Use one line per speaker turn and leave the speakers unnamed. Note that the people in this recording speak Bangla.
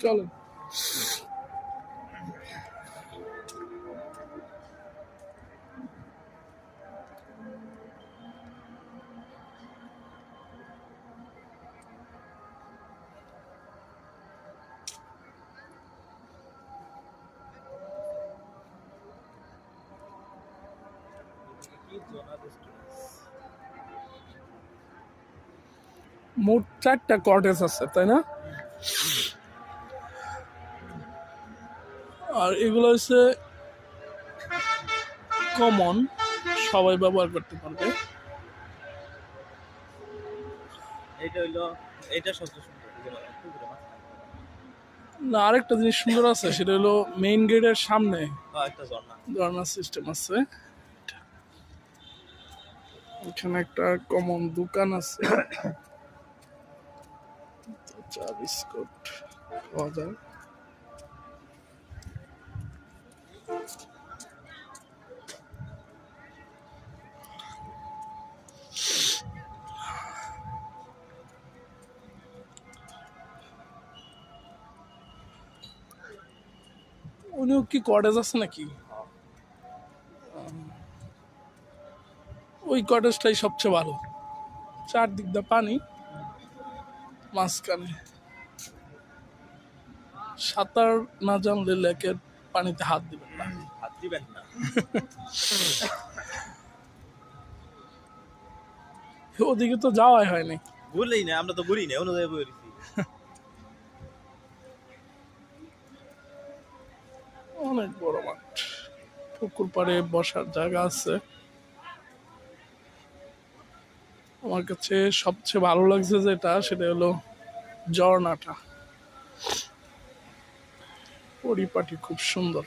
চলো। মোট 4টা কটেজ আছে, তাই না? আর এগুলো হচ্ছে কমন, সবাই ব্যবহার করতে পারবে।
এটা হইলো, এটা সবচেয়ে সুন্দর।
না, আরেকটা জিনিস সুন্দর আছে, সেটা হলো মেইন গেটের সামনে
একটা ঝর্ণা।
ঝর্ণা সিস্টেম আছে। এখানে একটা কমন দোকান আছে, চা বিস্কুট পাওয়া যায়। উনিও কি কটেজ আছে নাকি? ওই কটেজটাই সবচেয়ে ভালো, চারদিক দিয়ে পানি, মাঝখানে। সাঁতার না জানলে লেকের পানিতে হাত দিবেন না।
হাত দিবেন না।
ওদিকে তো যাওয়াই হয়নি।
ঘুরলেই না, আমরা তো ঘুরি না, অন্য জায়গায় ঘুরেছি।
অনেক বড় মাঠ, পুকুর পাড়ে বসার জায়গা আছে। আমার কাছে সবচেয়ে ভালো লাগছে যেটা, সেটা হলো ঝর্ণাটা, পরিপাটি খুব সুন্দর।